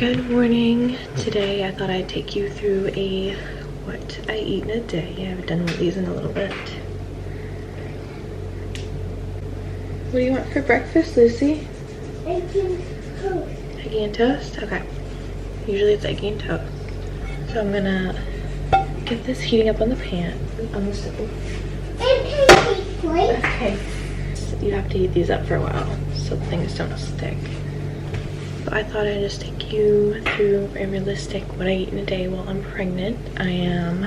Good morning. Today I thought I'd take you through what I eat in a day. I haven't done one of these in a little bit. What do you want for breakfast, Lucy? Eggy and toast. Eggy and toast? Okay. Usually it's eggy and toast. So I'm gonna get this heating up on the stove. And pancake plate. Okay. So you have to heat these up for a while so things don't stick. But I thought I'd just take you through a realistic what I eat in a day while I'm pregnant. I am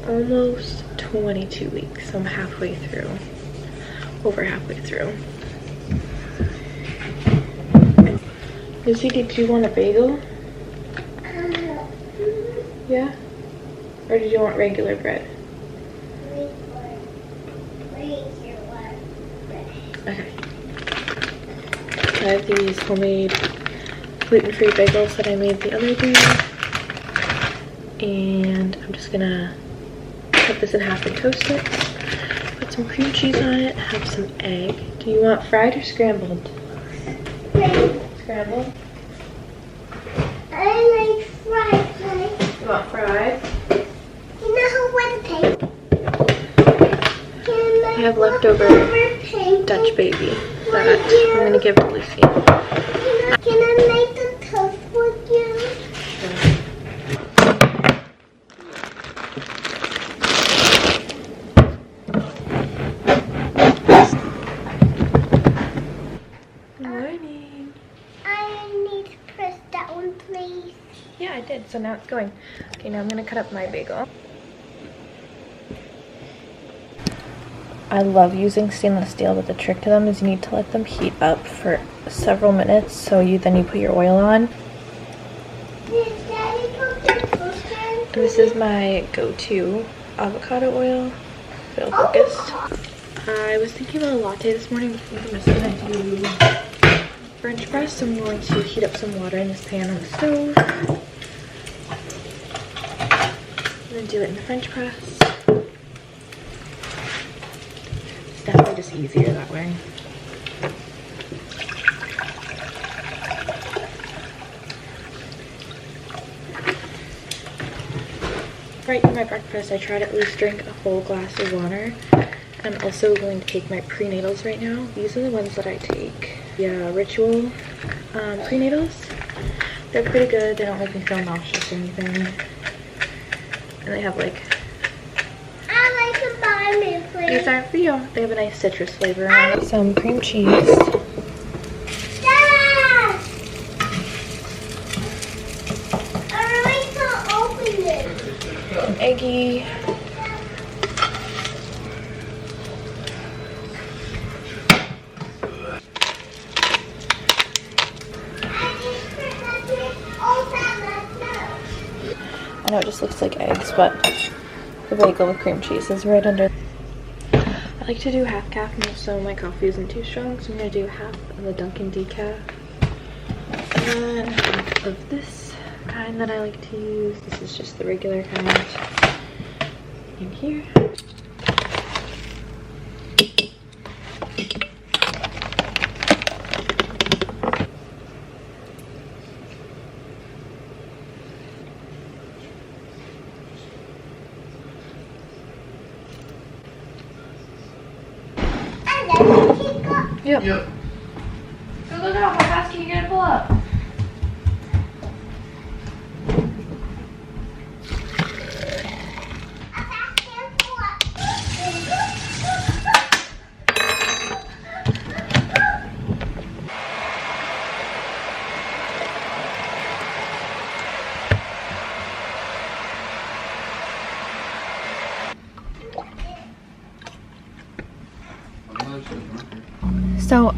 almost 22 weeks. So I'm halfway through. Over halfway through. Lucy, did you want a bagel? Yeah? Or did you want regular bread? Okay. I have these homemade gluten-free bagels that I made the other day. And I'm just gonna cut this in half and toast it. Put some cream cheese on it, have some egg. Do you want fried or scrambled? Scrambled? I like fried, honey. You want fried? You know what to take? I have leftover Dutch baby that I'm gonna give to Lucy. Can I make the toast with you? Good morning. I need to press that one, please. Yeah, I did. So now it's going. Okay, now I'm gonna cut up my bagel. I love using stainless steel, but the trick to them is you need to let them heat up for several minutes. So then you put your oil on. Did Daddy put the toast in? And this is my go-to avocado oil. If it'll focus. I was thinking about a latte this morning. I think I'm just gonna do French press. So I'm going to heat up some water in this pan on the stove. And then do it in the French press. Definitely just easier that way. Right in my breakfast, I try to at least drink a whole glass of water. I'm also going to take my prenatals right now. These are the ones that I take. Yeah, Ritual prenatals. They're pretty good. They don't make me feel nauseous or anything. And they have like... These aren't for you. They have a nice citrus flavor. Some cream cheese. Dad! I really can't open it. An eggy. I know it just looks like eggs, but the bagel with cream cheese is right under. I like to do half caffeine so my coffee isn't too strong, so I'm going to do half of the Dunkin' decaf. And then half of this kind that I like to use. This is just the regular kind in here. Yep. So look out, how fast can you get it pull up? So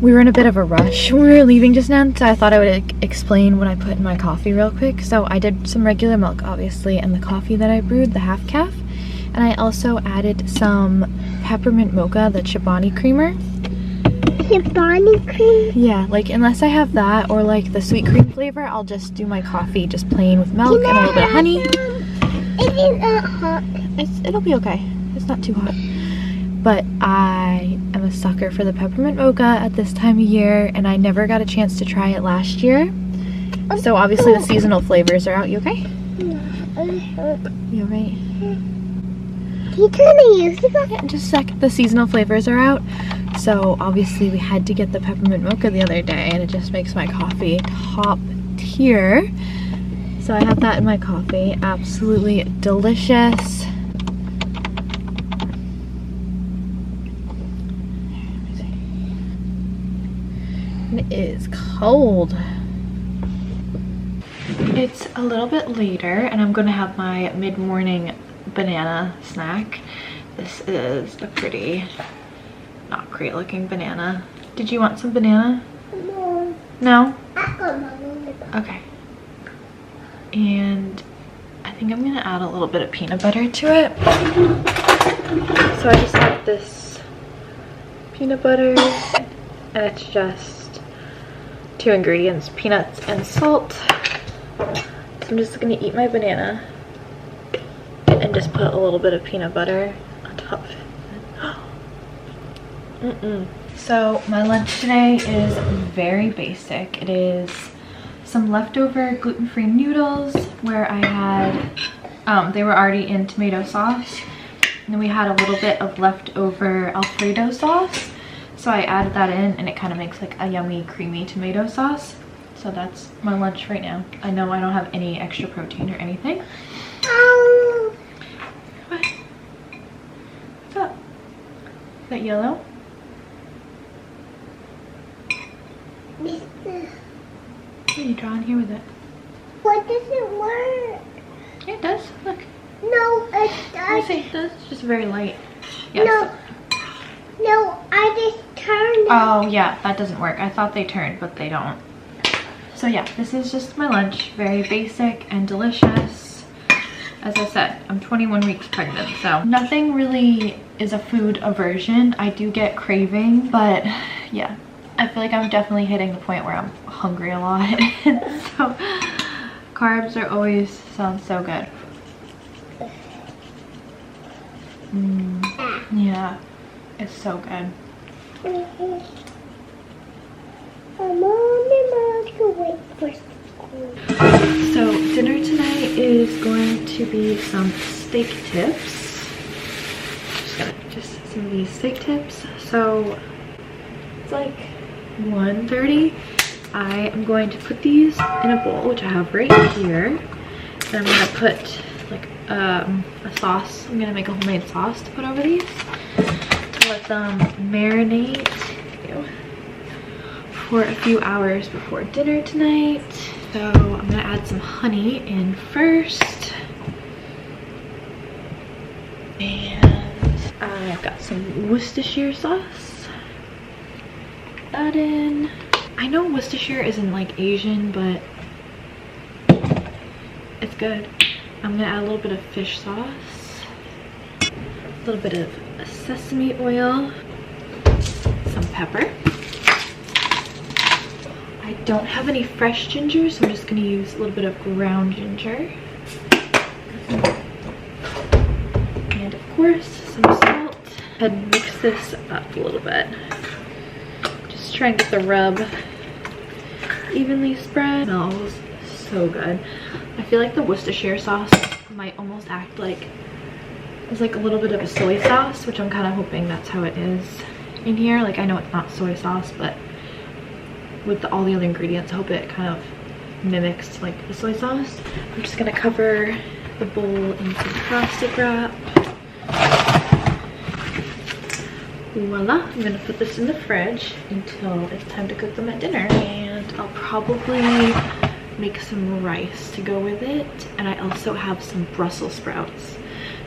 we were in a bit of a rush when we were leaving just now, so I thought I would explain what I put in my coffee real quick. So I did some regular milk, obviously, and the coffee that I brewed, the half calf. And I also added some peppermint mocha, the Chobani creamer. Chobani cream? Yeah, like unless I have that or like the sweet cream flavor, I'll just do my coffee just plain with milk and a little bit of honey. It is hot. It'll be okay. It's not too hot. But I am I'm a sucker for the peppermint mocha at this time of year, and I never got a chance to try it last year. So obviously the seasonal flavors are out. You okay? You alright? Can you turn the music on? Yeah, just a sec. The seasonal flavors are out. So obviously we had to get the peppermint mocha the other day, and it just makes my coffee top tier. So I have that in my coffee. Absolutely delicious. It is cold. It's a little bit later and I'm gonna have my mid-morning banana snack. This is a pretty not great looking banana. Did you want some banana? No. No? I got my lollipop. Okay. And I think I'm gonna add a little bit of peanut butter to it. So I just have this peanut butter, and it's just 2 ingredients, peanuts and salt. So I'm just gonna eat my banana and just put a little bit of peanut butter on top of it. So my lunch today is very basic. It is some leftover gluten-free noodles where I had, they were already in tomato sauce. And then we had a little bit of leftover Alfredo sauce. So I added that in and it kind of makes like a yummy creamy tomato sauce. So that's my lunch right now. I know I don't have any extra protein or anything. What? What's up? Is that yellow? What are you drawing here with it? What doesn't work? Yeah, it does. Look. No, it Let me does. see. It does. It's just very light. Yeah, No. so- No, I just turned it. Oh yeah, that doesn't work. I thought they turned, but they don't. So yeah, this is just my lunch. Very basic and delicious. As I said, I'm 21 weeks pregnant, so nothing really is a food aversion. I do get craving, but yeah, I feel like I'm definitely hitting the point where I'm hungry a lot. So carbs are always sound so good. Yeah, it's so good. I'm on the microwave for school. So dinner tonight is going to be some steak tips. Just some of these steak tips. So it's like 1:30. I am going to put these in a bowl, which I have right here. And I'm gonna put like a sauce. I'm gonna make a homemade sauce to put over these to let them marinate for a few hours before dinner tonight. So I'm gonna add some honey in first. And I've got some Worcestershire sauce. Put that in. I know Worcestershire isn't like Asian, but it's good. I'm gonna add a little bit of fish sauce, a little bit of sesame oil, some pepper. I don't have any fresh ginger, so I'm just gonna use a little bit of ground ginger. And of course, some salt. And mix this up a little bit. Just try and get the rub evenly spread. It smells so good. I feel like the Worcestershire sauce might almost act like it's like a little bit of a soy sauce, which I'm kind of hoping that's how it is in here. Like, I know it's not soy sauce, but with all the other ingredients, I hope it kind of mimics like the soy sauce. I'm just gonna cover the bowl in some plastic wrap. Voila, I'm gonna put this in the fridge until it's time to cook them at dinner, and I'll probably make some rice to go with it. And I also have some Brussels sprouts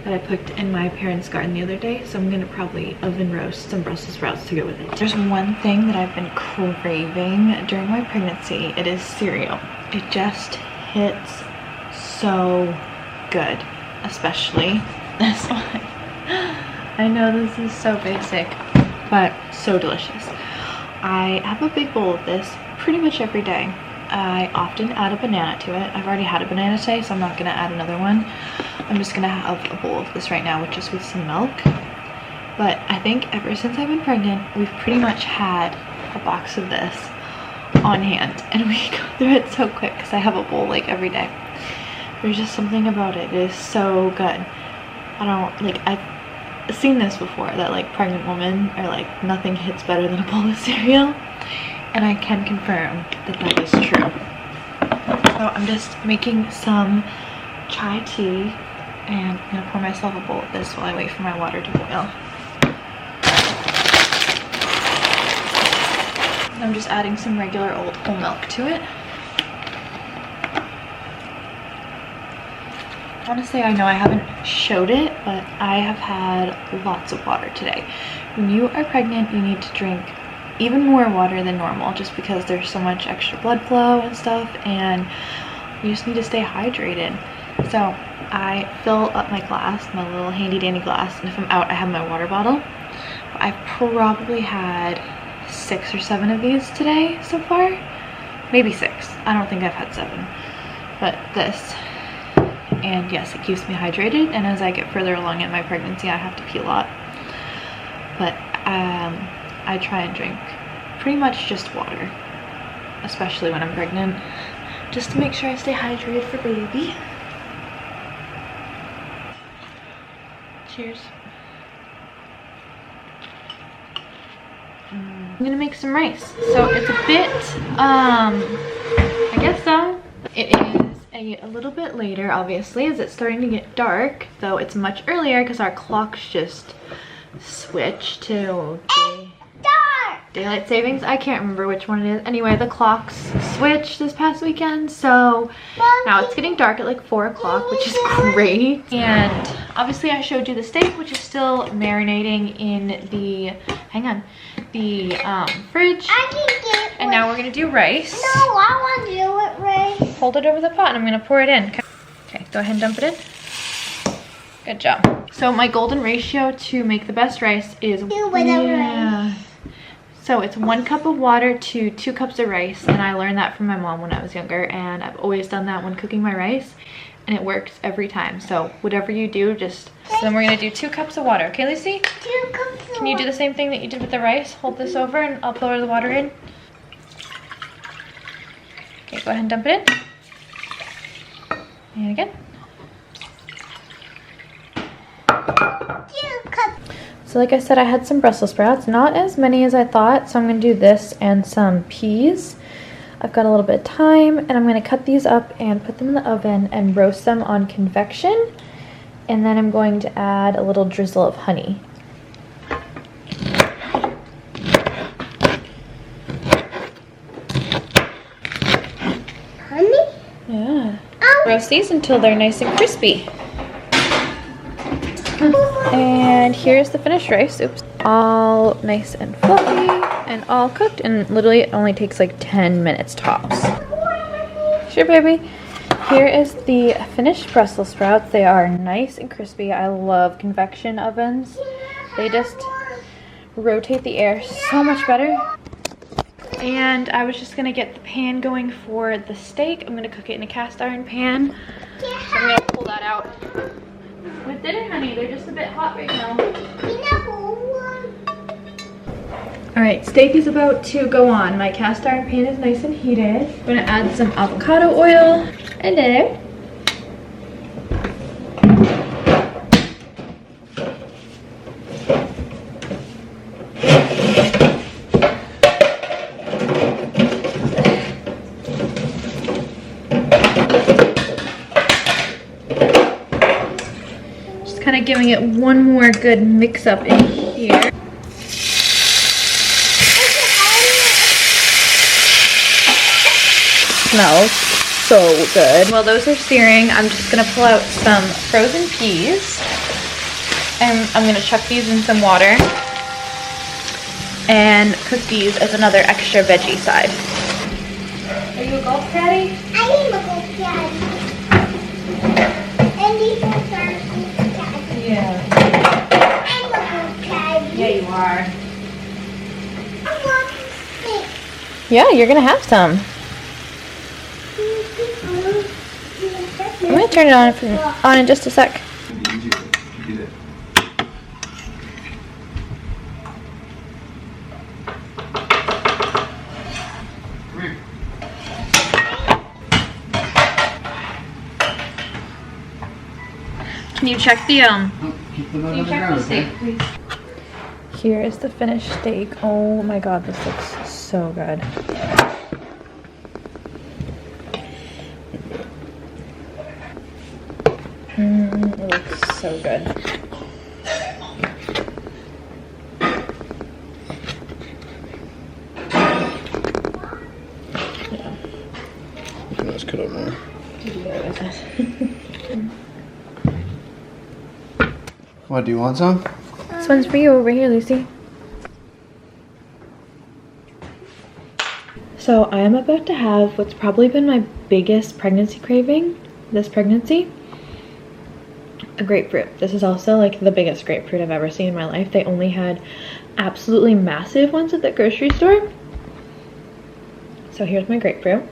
that I picked in my parents' garden the other day, so I'm gonna probably oven roast some Brussels sprouts to go with it. There's one thing that I've been craving during my pregnancy. It is cereal. It just hits so good, especially this one. I know this is so basic, but so delicious. I have a big bowl of this pretty much every day. I often add a banana to it. I've already had a banana today, so I'm not gonna add another one. I'm just gonna have a bowl of this right now, which is with some milk. But I think ever since I've been pregnant, we've pretty much had a box of this on hand, and we go through it so quick because I have a bowl like every day. There's just something about it. It is so good. I've seen this before, that like pregnant women are like, nothing hits better than a bowl of cereal, and I can confirm that that is true. So I'm just making some chai tea, and I'm gonna pour myself a bowl of this while I wait for my water to boil. I'm just adding some regular old whole milk to it. I want to say, I know I haven't showed it, but I have had lots of water today. When you are pregnant, you need to drink even more water than normal, just because there's so much extra blood flow and stuff, and you just need to stay hydrated. So I fill up my glass, my little handy dandy glass, and if I'm out, I have my water bottle. I've probably had 6 or 7 of these today so far, maybe 6. I don't think I've had 7, but this. And yes, it keeps me hydrated, and as I get further along in my pregnancy, I have to pee a lot. But I try and drink pretty much just water, especially when I'm pregnant, just to make sure I stay hydrated for baby. Cheers. I'm gonna make some rice. So it's a bit, I guess so. It is a little bit later, obviously, as it's starting to get dark, though it's much earlier because our clocks just switched to daylight savings. I can't remember which one it is. Anyway, the clocks switched this past weekend, so now it's getting dark at like 4 o'clock, which is great. And obviously I showed you the steak, which is still marinating in the, fridge. And now we're gonna do rice. No, I want to do it, Ray. Hold it over the pot and I'm gonna pour it in. Okay, go ahead and dump it in. Good job. So my golden ratio to make the best rice is, so it's 1 cup of water to 2 cups of rice, and I learned that from my mom when I was younger, and I've always done that when cooking my rice, and it works every time. So whatever you do, just, so then we're gonna do 2 cups of water. Okay, Lucy? 2 cups of Can you do the same thing that you did with the rice? Hold this over and I'll pour the water in. Okay, go ahead and dump it in. And again. 2 cups. So like I said, I had some Brussels sprouts, not as many as I thought, so I'm going to do this and some peas. I've got a little bit of time, and I'm going to cut these up and put them in the oven and roast them on convection. And then I'm going to add a little drizzle of honey. Honey? Yeah. Roast these until they're nice and crispy. And here's the finished rice. Oops. All nice and fluffy and all cooked, and literally it only takes like 10 minutes tops. Sure, baby. Here is the finished Brussels sprouts. They are nice and crispy. I love convection ovens. They just rotate the air so much better. And I was just gonna get the pan going for the steak. I'm gonna cook it in a cast iron pan. So I'm gonna pull that out. With dinner, honey, they're just a bit hot right now. Alright, steak is about to go on. My cast iron pan is nice and heated. I'm gonna add some avocado oil. Hello. Kind of giving it one more good mix up in here. Smells so good. While those are searing, I'm just gonna pull out some frozen peas, and I'm gonna chuck these in some water and cook these as another extra veggie side. Are you a golf caddy? I am a golf caddy. And these are yeah. I'm a golf caddy. Yeah, you are. I want steak. Yeah, you're gonna have some. I'm gonna turn it on in just a sec. can you check the Keep them on the ground, okay? please? Here is the finished steak. Oh my god, this looks so good. It looks so good. You can just cut up more. What, do you want some? This one's for you over here, Lucy. So I am about to have what's probably been my biggest pregnancy craving this pregnancy. A grapefruit. This is also like the biggest grapefruit I've ever seen in my life. They only had absolutely massive ones at the grocery store. So here's my grapefruit.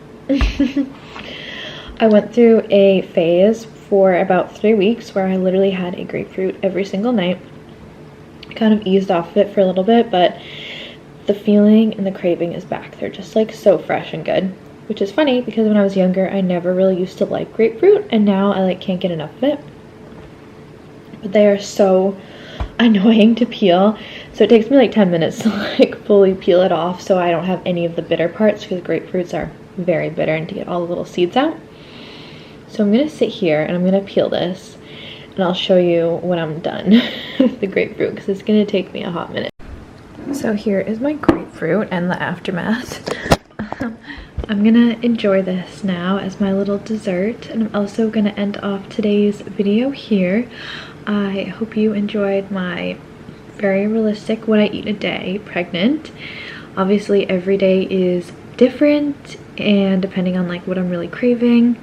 I went through a phase for about 3 weeks where I literally had a grapefruit every single night. I kind of eased off of it for a little bit, but the feeling and the craving is back. They're just like so fresh and good, which is funny because when I was younger I never really used to like grapefruit, and now I like can't get enough of it. But they are so annoying to peel, so it takes me like 10 minutes to like fully peel it off so I don't have any of the bitter parts, because grapefruits are very bitter, and to get all the little seeds out. So I'm gonna sit here and I'm gonna peel this, and I'll show you when I'm done with the grapefruit, because it's gonna take me a hot minute. So here is my grapefruit and the aftermath. I'm gonna enjoy this now as my little dessert, and I'm also gonna end off today's video here. I hope you enjoyed my very realistic what I eat a day pregnant. Obviously every day is different, and depending on like what I'm really craving,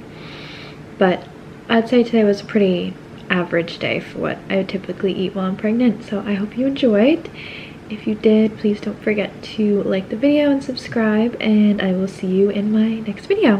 but I'd say today was a pretty average day for what I would typically eat while I'm pregnant. So I hope you enjoyed. If you did, please don't forget to like the video and subscribe, and I will see you in my next video.